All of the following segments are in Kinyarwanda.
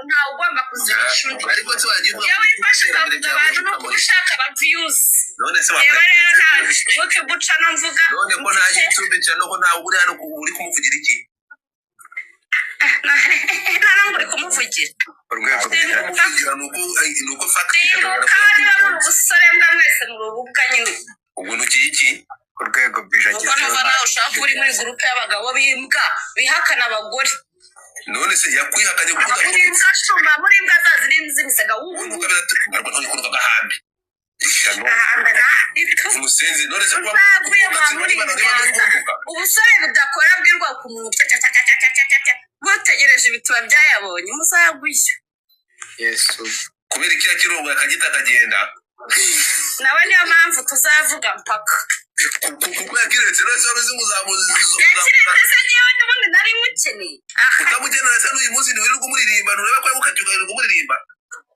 nta ugomba kuzirisha undi ariko se wagivuga iyo wifashe ukavuga abantu no kubishaka aba views none se reba rero nta buke guca no mvuga none ko nta YouTube cyane ko nta uri hano uri kumuvugira iki nta ntabwo uri kumuvugira urwego kugira nuko fakira kandi ubusore mbwa mwese mu rubuga nyine ubuntu iki urwego bijageze kuko nuva nawe ushaka uri muri groupe y'abagabo bimbwa bihakana abagore none se yakwihakanye kuvuga muri imbwa shuma muri imbwa zaziri zimisaga ubu kabira ariko none kuruka gahambi umusenzi none se kwa ubusore budakora bwirwa ku muntu butegereje ibituba byayabonye muzagwisha Yesu kubera iki yakirongo akagita kagenda nawe niyo mpamvu tuzavuga mpaka kuko yakiretse rero uzi muzamuzi yakiretse nyewe n'ubundi nari mukeneye utamugenera se n'uyu munsi ni wirirwa umuririmba nureba ko yagukabyuka wirirwa umuririmba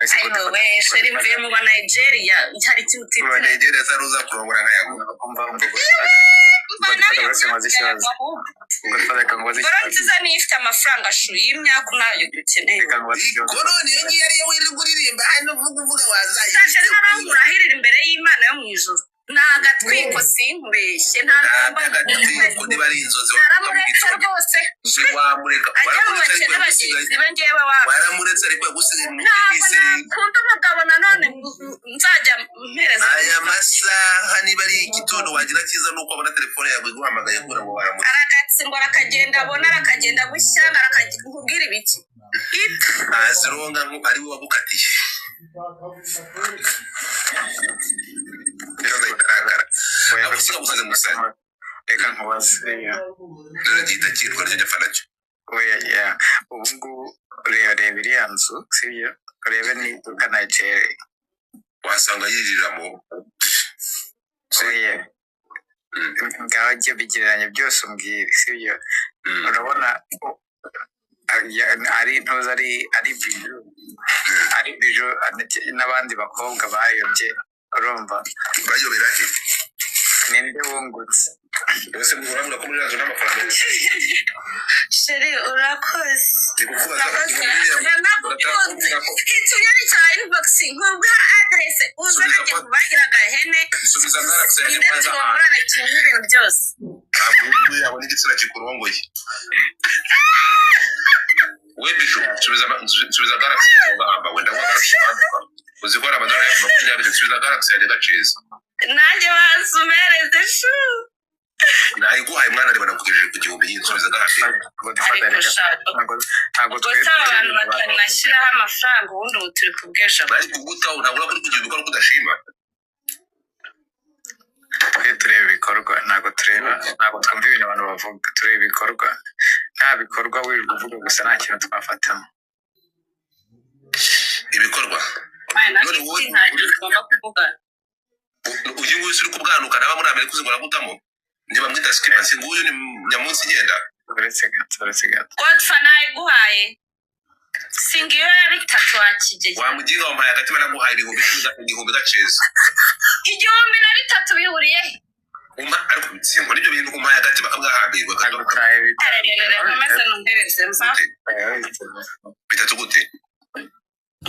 ayo we sheri mvuye mu Nigeria cyari kimutitira mu Nigeria saruza kurongora nkayago Barantiza ni ifite amafaranga shu y'imyaka nayo dukeneye koroni yo yari wirirwa uririmba hano uvuga wazaye cyane n'abangurahirira imbere y'Imana yo mu ijuru nagatwiko sinkubeshye nta ntabwo niba ari inzozi waramureka rwose wamureka waramuretse ariko yagusigaye mu minsi kuko umugabo nanone nzajya mpereza aya masaha niba ari igitondo wagira cyiza nuko abona telefone yawe iguhamagaye kura ngo waramutse aragatsimbora akagenda abona arakagenda gushyana arakubwira ibiki azironga ari we wagukatiye abusiga gusaza musana reka nkubaze dore gitakirwa ryo fanacyo oya ubungu reba iriya nzu sibyo urebe n'iduka Nigeria wasanga yiriramo oya ngaho jye bigereranya byose umbwire sibyo urabona ari ntuzi ari biju n'abandi bakobwa bayobye urumva bayobera he ninde wungutse bose murabura ko muri razo n'amafaranga sheri urakoze ikinyari cya inbox nkubwa address uzajye kubagira gahene subiza galaxy ya neza murane cy'ibintu byose abungu yabona igitsina kikurongoye webisho subiza galaxy ngamba wenda kwa galaxy uzikora amadora ya 20 subiza galaxy ya gaciza nanjye basumereze shu nayiguhaye mwana ari banakugejeje ku gihumbi y'insubiza galaxy ntabwo abantu batanashyiraho amafaranga ubundi turi kubwesha bari kugutaho ntabwo kuri kugira ubikora kudashima tureba ibikorwa ntabwo twumva ibintu abantu bavuga tureba ibikorwa nta bikorwa wirirwa uvuga gusa nta kintu twafatamo ibikorwa none wowe ugomba kuvuga uyu nguyu uri kubwanuka naba muri Amerika uzingora gutamo niba mwita skipasi nguyu ni nyamunsi igenda uretse gato Godfa nayiguhaye singiyo ya bitatu wakigeye wamuginga wampaye agatima naguhaye igihumbi gaceza igihumbi na bitatu bihuriye ariko singo nibyo bintu umpaye agatima kamwahambirwa kadukaye amaze nundereze mva bitatu gute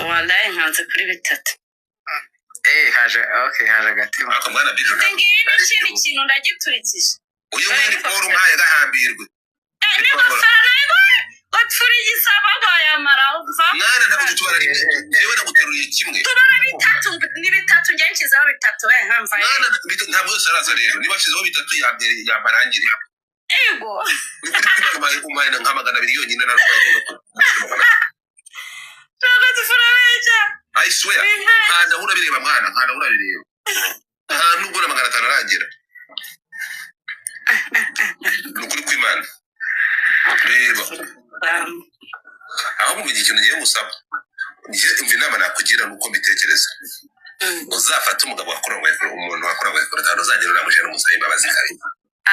wallahi nkanze kuri bitatu haje agatima akamwana bijo singiye n'ikindi kintu ndagiturikije uyu mwene Paul umpaye gahambirwe ni basara watfuri gisaba bayamara uva mwana nakugutwara yewe naguteruye kimwe tubara bitatu ni bitatu ngenkizaho bitatu hamva mwana ntabwo yose araza rero niba shizeho bitatu yamarangire ego umpaye nkamagana 2 yonyine na rwego tufurabeja I swear handa urabireba mwana handa urabireba nubwo na 500 arangira nukuri kw'Imana reba aho mu gihe ngiye gusaba ngiye imvi nama nakugira nuko mbitekereza uzafata umugabo wakorawe umuntu wakorawe kuratano uzagera uramuje n'umusayi babazi kare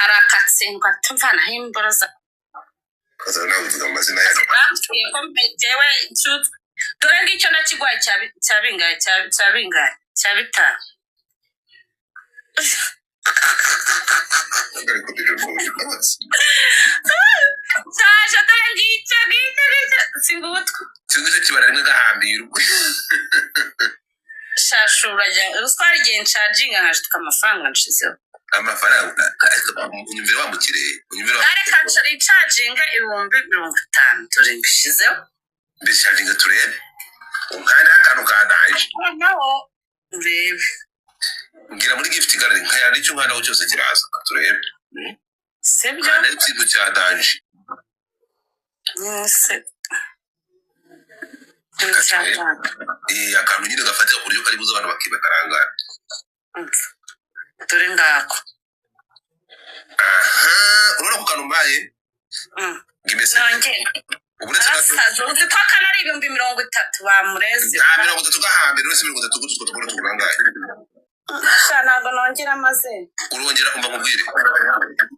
arakatsingwa tumvana himboroza kaza nawe uvuga amazina yazo bamwiye ko mbejewe nshuti dore ngicyo nakigwaye cya bitanu ariko bijo Sasha dore ngicyo singutwa sinzi kibara rimwe gahambirwa shashura ruswari igihe ncharging nkashituka amafaranga nshizeho amafaranga unyumvira wa mukire unyumvira areka nshari charging 50,000 turi ngishizeho mbisharging turebe unkana akantu kandaje naho urebe ngira muri gift gallery nkaya nicyo nkana cyose kiraza turebe sibyo kandi ikintu cyadanje se akantu nyine gafatira ku buryo kari buze abantu bakibakarangana dore ngako urabona ko kantu mbaye ngimese uburetse gato uzi ko kanari 30,000 bamureze 30 gahambira uretse 30 gutsko tugora turangaye ntabwo nongera maze urongera umva mubwire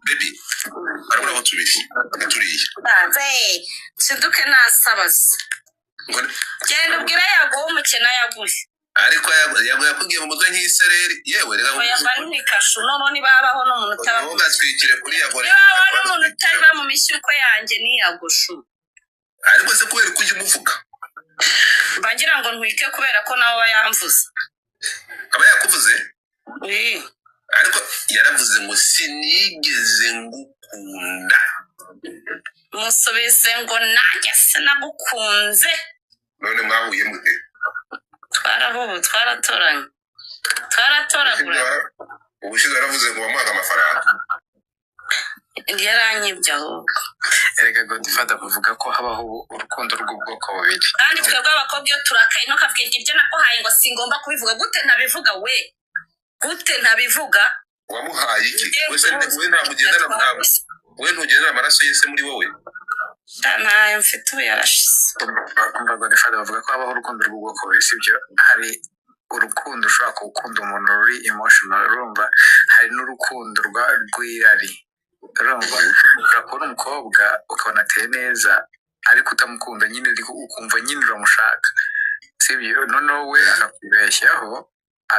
baby arabona ko tubiri turiye siduke nasabase genda ubwire yago umukena yaguye ariko yago yakugiye mu mutwe nk'isereri yewe rega yabani kashu none nibabaho no muntu utaba ugatwikire kuri yago yabaho no muntu utaba mu mishyuko yanjye ni yagushu ariko se kubera kujya umuvuga bangira ngo ntwike kubera ko nawe bayamvuze aba yakuvuze ariko yaravuze ngo sinigeze ngukunda musubize ngo nanjye sinagukunze none mwahuye mute twaratoragura ubushize yaravuze ngo bamuhaga amafaranga yaranyibye ahubwo erega Godfather bavuga ko habaho urukundo rw'ubwoko bubiri kandi twebwe abakobwa iyo turakaye no kavuga iryo nakuhaye ngo singomba kubivuga gute ntabivuga wamuhaye iki wese we ntabwo ugendana ntabwo we ntugendana amaraso yese muri wowe ntayo mfite ubu yarashize Godfather bavuga ko habaho urukundo rw'ubwoko bubiri sibyo hari urukundo ushobora gukunda umuntu ruri emotional urumva hari n'urukundo rw'irari urumva urakora umukobwa ukabona ateye neza ariko utamukunda nyine ukumva nyine uramushaka sibyo noneho we akakubeshyaho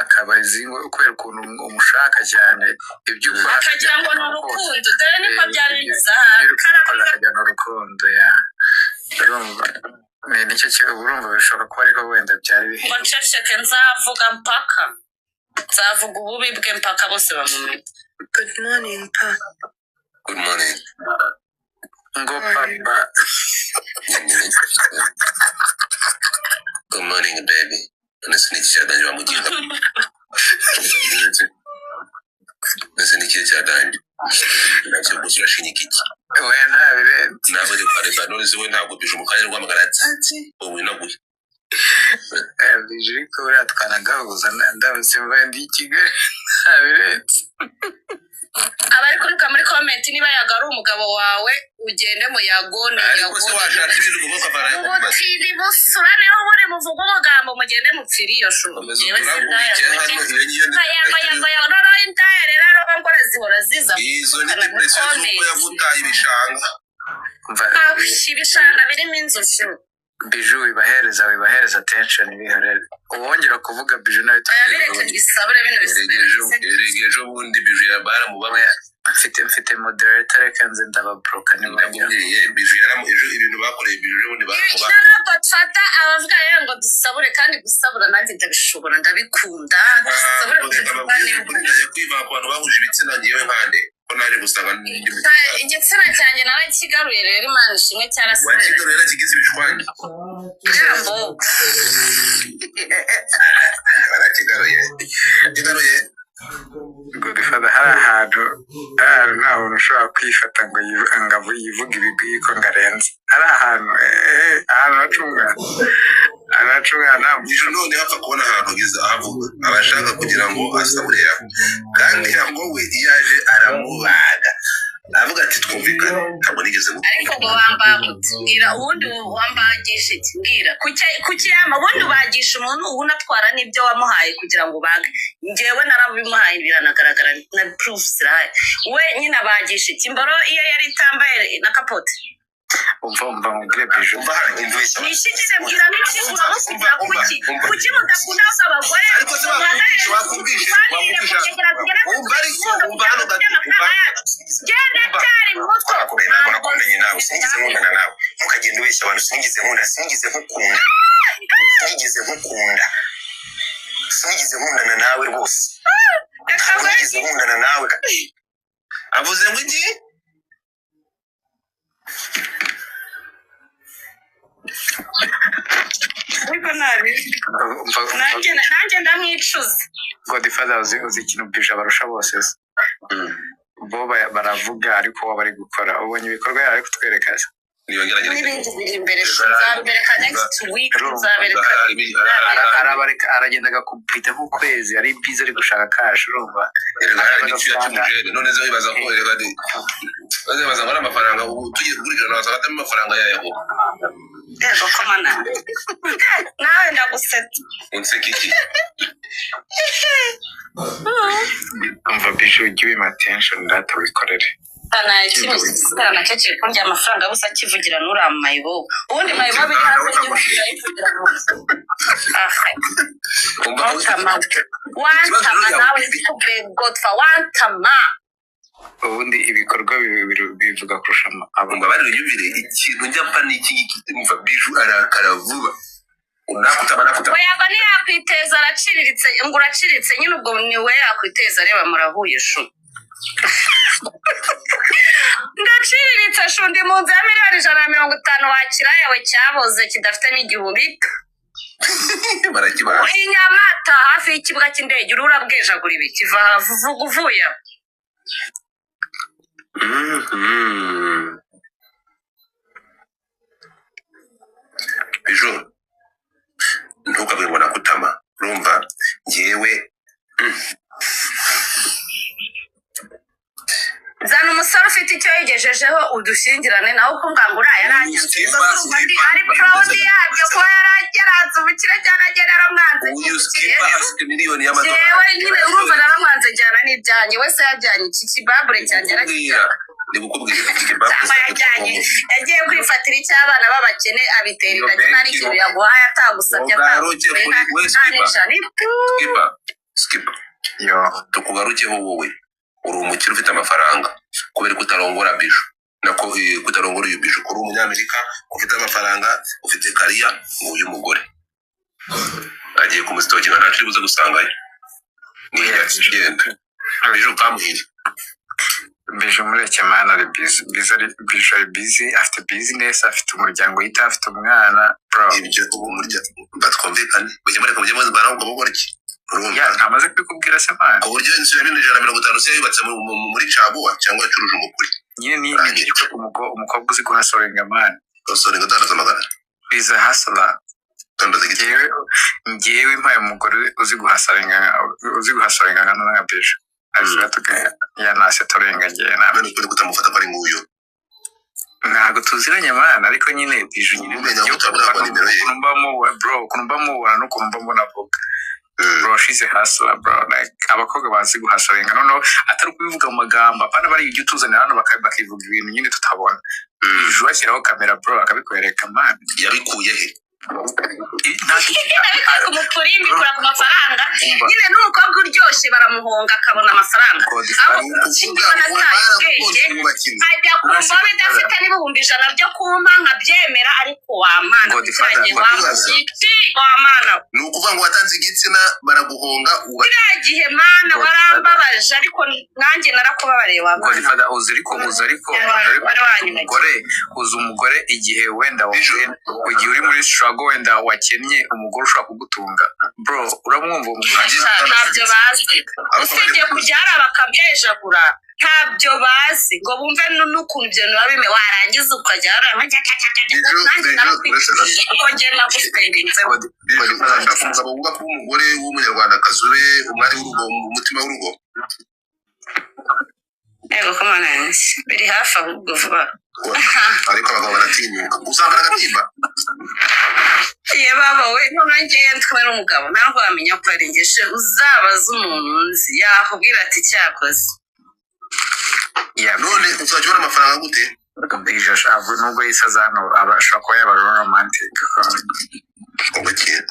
akabazingo kubera ukuntu umushaka cyane ibyo ukora akagira ngo ni urukundo dore niko byari biza akagira n'urukundo ya urumva nicyo cyo urumva bishobora kuba ariko wenda byari bihe ngo nceceke nzavuga ububi bwe mpaka bose bamumenye good morning pa good morning ngo papa good morning baby nese n'icyadanje bamugira nese n'icyadanje nacyo gusa urashinyika iki we ntabirenze nawe reka none se we ntabwo bije umukanya rwamagana ati ubu naguye bije ko uratwanagahuza ndabose ndi Kigali ntabirenze abari kuruka muri comment niba yagara umugabo wawe ugende mu yagone ariko se washaka ibintu kuvuga avana ubutiri busurane aho buri muvuga umugambo mugende mupfiri iyo shuro yewe sindaya no indaya rero ngora zihora ziza izo ni depression zo yagutaye ibishanga ibishanga birimo inzuzi biju wibahereza attention bihorere uwongera kuvuga biju nawe eregejo bundi biju yabara mu bamwe mfite moderator reka nze ndababroka nibagira biju yaramuhejo ibintu bakoreye biju bundi baramuba ntabwo tfata abavuga rero ngo dusabure kandi gusabura nanjye ndabishobora ndabikunda dusabure kujya kwiva ku bantu bahuje ibitsina ngiyewe nkande ko naje gusanga igitsina cyanjye nawe kigaruye rero Imana ishimwe cyarasubira wakigaruye kigize ibishwangi jambo kigaruye Godfather hari ahantu nta muntu ushobora kwifata ngo yivuga ibigwi ko ngarenze hari ahantu aracunga nta muntu none hapfa kubona ahantu giza ahavuga abashaka kugira ngo asabure yawe kandi ngo we iyaje aramubaga avuga ati twumvikane ntabwo nigeze ariko ngo wambabwira ubundi wambagisha ikibwira kuki yamba ubundi ubagisha umuntu unatwara n'ibyo wamuhaye kugira ngo bage ngewe narabimuhaye biranagaragara na proof ziraye we nyine abagisha ikimboro iyo yari itambaye na kapote umva mubwire biju nishikije bwira n'ikigura musigira kuki mudakunda abagore ariko se wakumvishe umva hano gati genda cyari muto nakumenye nawe singize nkundana nawe mukagenda ubeshya abantu sinigeze nkunda nawe rwose sinigeze nkundana nawe avuze ngo iki ariko nabi nanjye ndamwicuza Godfather uzi ikintu bwije abarusha bose bo baravuga ariko waba ari gukora ubonye ibikorwa yari kutwereka n'ibindi biri imbere tuzabereka next week tuzabereka aragenda agakubita nk'ukwezi ari bize ari gushaka cash urumva none zo bibaza ko baza bara amafaranga tugiye kugurira n'abazafata amafaranga yayo ego komana nawe ndagusetsa unseka iki umva bije give him attention data wikorere ana cyo kongera amafaranga gusa kivugira n'ura mayibo ubundi mayibo bihaze igihugira yivugira mu wantama nawe zikubwire Godfa wantama ubundi ibikorwa bivuga kurusha abumva bari yumvire ikintu njya n'iki umva biju arakara vuba oyaga ntiyakwiteza araciriritse ngo uraciritse nyine ubwo niwe yakwiteza reba murahuye shu ndaciriritse shundi mu nzu ya $150,000 wakira yawe cyaboze kidafite n'igihumbi inyamata hafi y'ikibuga cy'indege urura bwejagura ibi kiva vuga uvuye bijo ntukabwe ngo nakutama urumva ngewe zana umusore ufite icyo yigejejeho udushyingirane nawe ukumva ngo uriya yaranyanze ari proud yabyo kuba yaranze ubukire cyane agera yaramwanze yewe nyine urumva naramwanze njyana n'ibyanjye wese yajyanye iki kibabure cyanjye arakijyana yagiye kwifatira icy'abana b'abakene abitera inda cyane ari ikintu yaguhaye atagusabye tukugarukeho wowe uri umukire ufite amafaranga kubera ko utarongora biju nako kutarongora uyu biju kuri umunyamerika ufite amafaranga ufite kariya uyu mugore agiye kumusitokinga nta kiri buze gusangayo ni yakigenda biju kamuhira bije mureke mana ari busy afite business afite umuryango yita afite umwana bro ibyo ubu muryango batwumvikane mujye muzibana ubwo bugoryi ntamaze kubikubwira se mana uburyo inzu ya 150 se yubatse muri caguwa cyangwa yacuruje umukuri nyine ni umukobwa uzi guhasorenga mana usorenga daraza magana biza hasala ngewe impaye umugore uzi guhasorenga nka bije azira tukaya yanase torenga ngewe nawe none kutamufata ko ari nguyu ntago tuziranye mana ariko nyine bije nyine kunumba mubona no kunumba mbona vuga bro she's a hustler bro like abakobwa bazi guhasorenga noneho atari kubivuga mu magambo apana bari ibyo tuzanira hano bakabivuga ibintu nyine tutabona ejo ashyiraho kamera bro akabikwereka man yabikuye he umuturindi kura ku mafaranga nyine n'umukobwa uryoshye baramuhonga akabona amafaranga ajya kumva bidafite n'ibihumbi 100 byo kumpa nkabyemera ariko wamana kucyanye wamana ni ukuvuga ngo watanze igitsina baraguhonga kiriya gihe mana warambabaje ariko nanjye narakubabariye wamana uzi umugore igihe wenda ugiye uri muri struggle wenda wakennye umugore ushaka kugutunga bro uramwumva ntabyo bazi usibye kubyara bakabyejagura ntabyo bazi ngo bumve n'ukuntu ibyo biba warangiza ukajya nanjye narakwicujije kuko njye nagusendinze umugabo wuba kuba umugore w'umunyarwandakazi ube umwari w'urugo umutima w'urugo ego komana biri hafi ahubwo vuba ariko abagabo baratinyuka usanga agatimba ye baba we none ngiye ntwe n'umugabo ntabwo wamenya ko ari ngeshe uzabaza umuntu nzi yakubwira ati cyakoze none uzajya ubona amafaranga gute bije ashaka nubwo yisaza hano abashaka kuba yaba romantic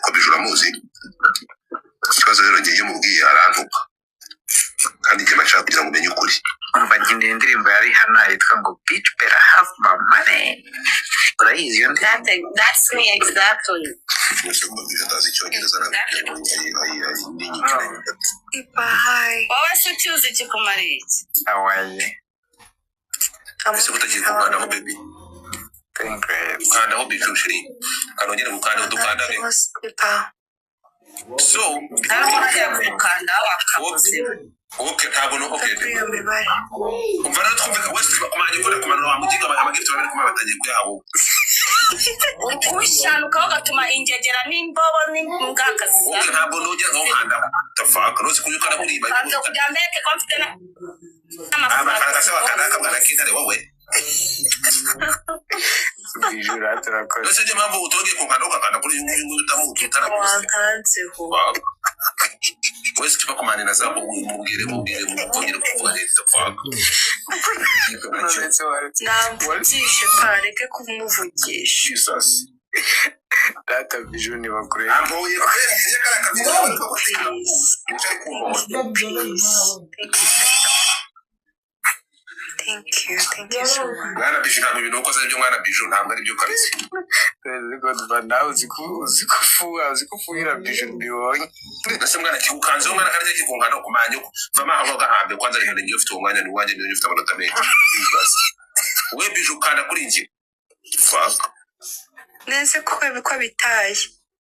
ko bije uramuzi ikibazo rero ngiye mubwiye arantuka kandi njye nashaka kugira ngo umenye ukuri umva njye indirimbo yari hano yitwa ngo bitch better have my money urayizi That's me exactly. Mwese kumabwira ndazi icyongereza Bye. Wowe se ucyuzi kikumara iki? Hawaii. ese kutagiye kugandaho baby Thank you. ukandaho bijou shiri kanongere gukanda udukandage so Ntabwo ugiye gukanda wakabuze. okay ntabwo no okay umva rero twumvika wese kumanya ukora kumanura wamugiga amagifti bari kuma batagiye kuyabo Ukushanuka ugatuma ingegera n'imbobo n'ingakaza. okay ntabwo nujya nkanda tafaka no sikuyukana kuri iba Ntabwo kujya mbeke confident amafaranga se wakanaka bwana kidare wowe Bijura turakoze. ese je mpamvu utongeye kunkanda ukakanda kuri ngo utamutara wese tupa kumanina zabo mubwire mubwire kuvuga neza tafaka Namvugishe pareke kumuvugisha. Jesus Data bijura ni bakure. amboye kwese yakara kabisa ariko kutinda nicyo kumva Thank you so much. mwana bijou ntabwo ibintu ukoze ibyo mwana bijou ntabwo ari byo kabisa Nawe uzikufuhira bijura mbibonye. nase mwana kikukanze mwana kandi kikunkana kumanya vama aho gahambe kwanza rihane ngiye ufite umwanya ni wanje niyo ufite amanota menshi we bijou kanda kuri ngi fuck Nese ko bitaye.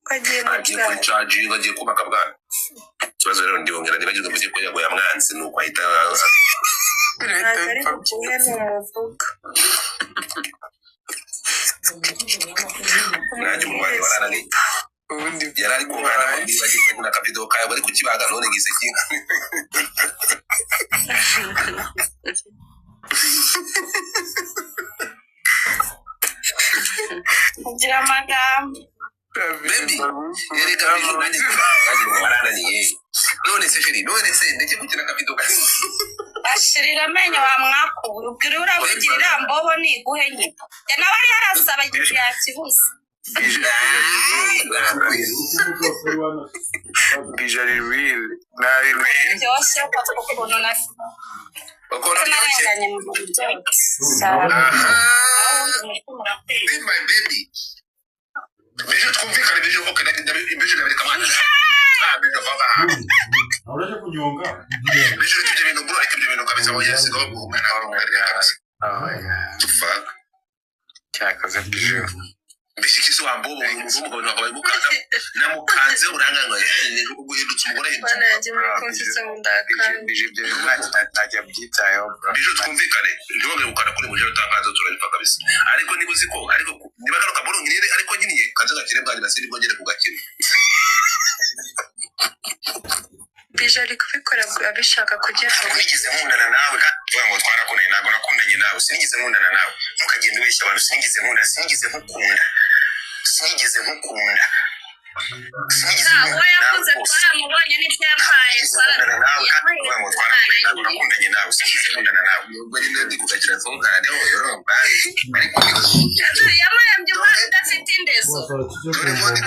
Kwagiye agiye kuri charge agiye kubaka bwana kibazo rero ndiyongera nibagirwe mu gihe yago yamwanze nuko ahita nanjye mu bandi baranani Ubundi yarari kunkana ngo ndibagirwe na kabido kayo bari kukibaga none gize kinga kugira amagambo. baby yereka bijou nanjye mu baranani none se sheri none se ndeke gukina kabido kayo Ashirira amenyo wa mwakuru ubwira uravugirira mbobo niguhe nyine. Ya nawe yarasaba yakibuze. bijura real. Nawe Byose ukuntu na ukora byose nanganye mu buryo. be my baby bijou twumvikane bijou okay bijou ndabireka mwana bijou baba Ahora kunyonga. bijou tujye ibintu bro ariko ibyo bintu kabisa aho yasiga bagumana fuck cyakoze bijura. mbishikisi wambobo umugabo wakabaye mukanda namukanze uranganga guhindutse umugore Bijura ntajya byitayeho. bijou twumvikane ntibongere gukanda kuri muje utangaza turabipfa kabisa ariko niba uzi ko ariko niba garuka boro ngire ariko nyine kanze gakire bwanjye nasiri bwongere kugakira Bija ari kubikora abishaka kugira ngo nigeze nkundana nawe kandi ngo twarakunanye ntabwo nakundanye nawe sinigeze nkundana nawe mukagenda ubeshya abantu sinigeze nkukunda uwo yakuze twaramubonye n'ibyo yampaye nakundanye nawe sinigeze nkundana nawe ubwo nyine ndi kukagira ntungane yamurembye umwana udafite indezo. dore mbondi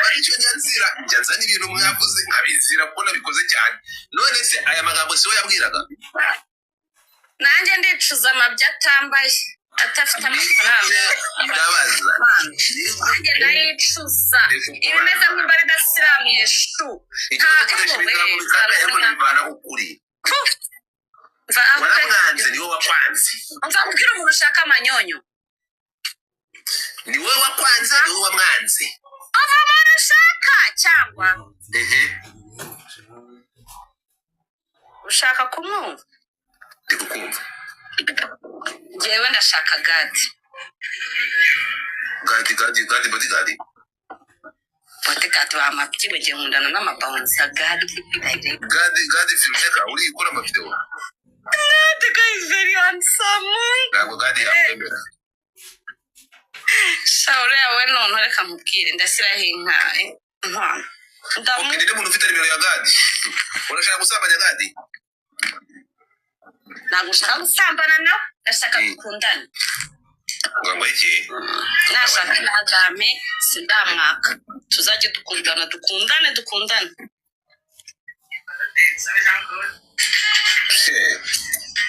baricyo nyanzira njyanza n'ibintu mwavuze nkabizira kuko nabikoze cyane none se aya magambo siwe yabwiraga Nanjye ndicuza amabya atambaye atafite amafaranga. ndabaza Nanjye ndayicuza ibimeze nk'imbari idasiramuye shu. ikoresha ibigambo bikakaye ngo nibana ukuri waramwanze niwe wakwanze nzamubwira umuntu ushaka amanyonyo. niwe wakwanze niwe wamwanze Ava umuntu ushaka cyangwa ushaka kumwumva. ndi kukumva Njyewe ndashaka gadi. gadi bodigadi Bodigadi bamabyiwe ngiye nkundana n'amabawunsi ya gadi. gadi filmeka uri ikora amavideo The guy is very handsome. ntabwo gadi yakwemera Shauri yawe none reka mubwire ndashyiraho inkwano. ukindi muntu ufite nimero ya gadi urashaka gusambanya gadi Ntabwo ushaka gusambana nawe ndashaka dukundane. ngo iki Nashaka inagame sindamwaka tuzajye dukundane.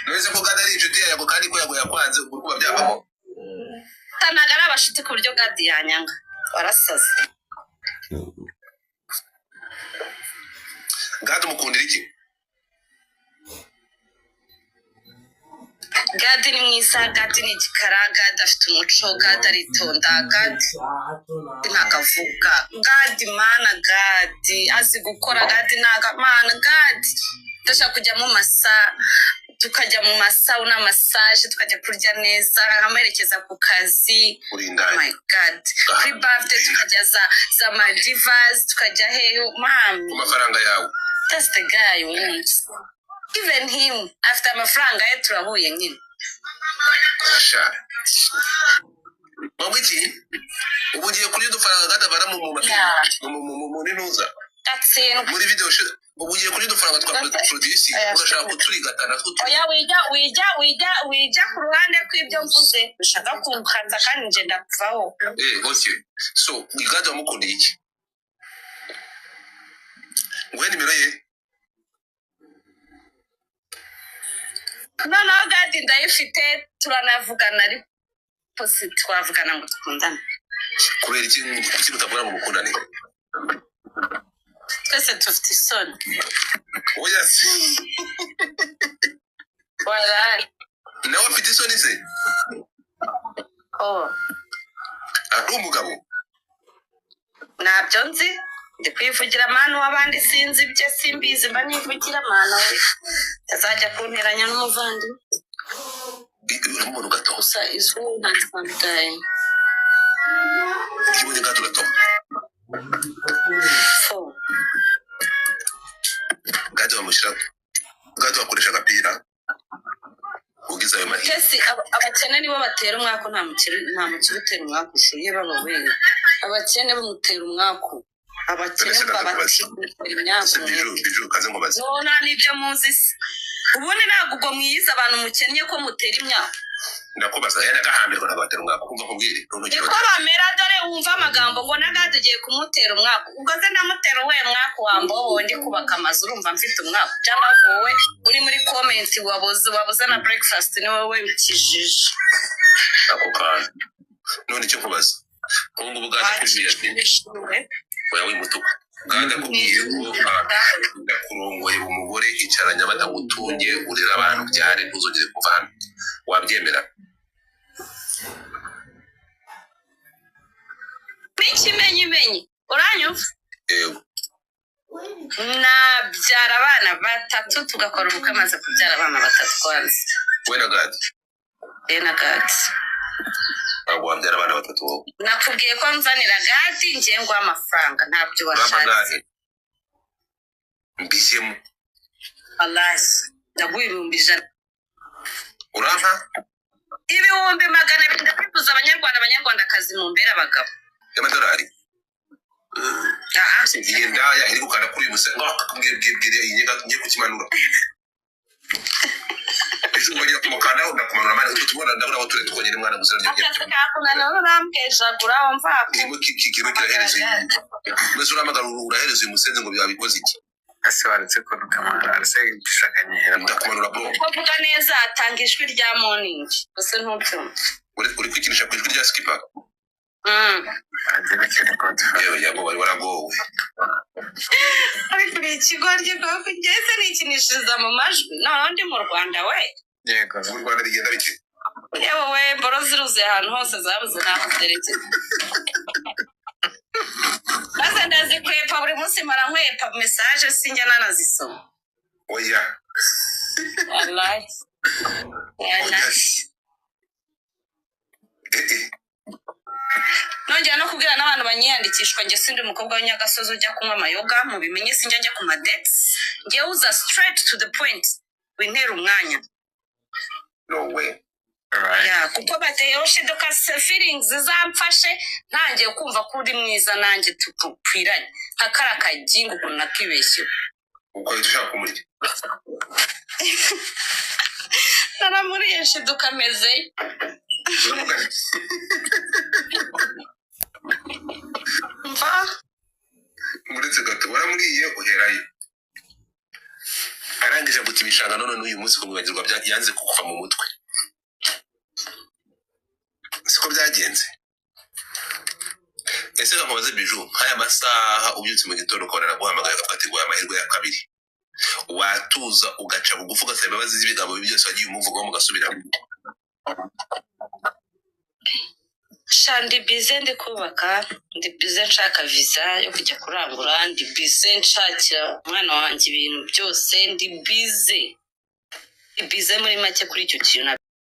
none ko gadi ari inshuti yawe kandi ko yago yakwanze ubwo kuba byavamo tanagara abashitsi ku buryo gadi yanyanga barasaze Gadi mukundira iki? Gadi ni mwiza, Gadi ni igikara, Gadi afite umuco, Gadi aritonda, Gadi ntakavuga, Gadi mana, Gadi azi gukora, Gadi mana, Gadi ndashaka kujya mu masa, tukajya mu masauna massage, tukajya kurya neza, nkamerekeza ku kazi. Oh my God, kuri birthday tukajya za Maldivas, tukajya heyo mami. Amafaranga yawe. That's the guy you want. Even him, after amafaranga ye turahuye nyine. Sha. Mabwiki, ubugiye kuri dufaranga gadabara mu ntuza. That's it. Muri video ubugiye kuri dufaranga twa produce urashaka kuturigatana twutu. Oya wija ku ruhande kw'ibyo mvuze. Ushaka kumkanza kandi nje ndapfaho. Okay. So, igado mukundiye iki? Ngwe nimero ye? No, Gadi ndayifite turanavugana ariko si twavugana ngo tukundane. Kubera iki kuki mutabura ngo mukundane? Twese tufite isoni. Oya si. Wala. Nawe afite isoni se? Oh. Ari umugabo? Ntabyo nzi. Ndi kwivugira amano w'abandi sinzi ibyo simbizi mba nivugira amano we. Azajya kunteranya n'umuvandi. Umuntu gato. Gusa izuba ntasandaye. Kibone gato gato. So. Gato amushira. Gato akoresha agapira. Ugize ayo mahirwe. Kesi abakene nibo batera umwako nta mukiri utera umwako ushuye baba we. Abakene bamutera umwako. Abakene babatera imyako. Biju kaze ngobaze. Nona nibyo muzi se. Ubundi ntabwo ubwo mwiyiza abantu mukennye ko mutera imyako. Ndakubaza yana gahambirwa n'abatera umwako kumva kubwire. Niko bamera dore wumva amagambo ngo nagade ugiye kumutera umwako. Ubwo ze ndamutera we mwako wambo ndi kubaka amazu urumva mfite umwako. Cyangwa wowe uri muri comment wabuze na breakfast ni wowe ukijije. Ako kana. None icyo kubaza. Ngo buganda kubiye ati. Oya wimutuka. Ganda kubwiye ko ndakurongoye umugore icaranya batagutunye urira abantu byare ntuzongere kuvana. Wabyemera? Menye uranyumva? Yego. Nabyara abana batatu tugakora ubukwe maze kubyara abana batatu kwanza. We na Gadi? Na Gadi. Wabyara abana batatu wowe? Nakubwiye ko nzanira Gadi ngiye ngo amafaranga ntabyo washatse. Mbishyemo. Alas, ndaguye 100. Urampa? 200 ndakwifuza abanyarwandakazi mu mbere abagabo. Y'amadolari? Ngiye ndaya iri gukanda kuri uyu musego mbwire inyiga ngiye kukimanura. Ejo ngomba kumukanda ndakumanura mane utubona ndabona aho turi tukongera umwana gusira ngiye. Akakunana urambwejagura wumva ko. Kirimo kikiro kirahereza. Mwese uramagara urahereza uyu musenze ngo byabikoze iki? Asobanutse ko nukamara arasegishaka kanyera ndakumanura bro. Kuvuga neza atanga ijwi rya morning. Gusa ntubyumva. Uri kwikinisha ku ijwi rya skipper. agera kiri kote. Yabo bari waragowe. Ari kuri ikigoryi ko kugeze nikinishiriza mu majwi. None ndi mu Rwanda we. Yego. Mu Rwanda rigenda bike. Yewe we mboro ziruze ahantu hose zabuze naho zeretse. Baza ndazikwepa buri munsi mara nkwepa message sinjya nanazisoma. Oya. Wallahi. Nongera no kubwira n'abantu banyiyandikishwa nge sindi umukobwa w'Nyagasozi ujya kunywa amayoga mu bimenye sinjya njya ku madates nge uza straight to the point wintera umwanya. No way. Alright. Yeah, kuko bateye oshiduka feelings zamfashe ntangiye kumva ko uri mwiza nanjye tukwiranye nkakara kagingo ukuntu nakibeshye. Uko ushaka kumurya. Naramuriye shiduka meze. Mva Muretse gato waramuriye uherayo. Arangije gutibishanga none n'uyu munsi kumwibagirwa yanze kukuva mu mutwe. siko byagenze. Ese nkamubaze Biju, nk'aya masaha ubyutse mu gitondo ukabona guhamagara agafata ngo amahirwe ya kabiri, watuza ugaca bugufi ugasaba imbabazi z'ibigambo byose wagiye umuvugaho mugasubiramo? Ndi bize ndi kubaka, ndi bize nshaka visa yo kujya kurangura, ndi bize nshakira umwana wanjye ibintu byose, ndi bize muri make kuri icyo kintu.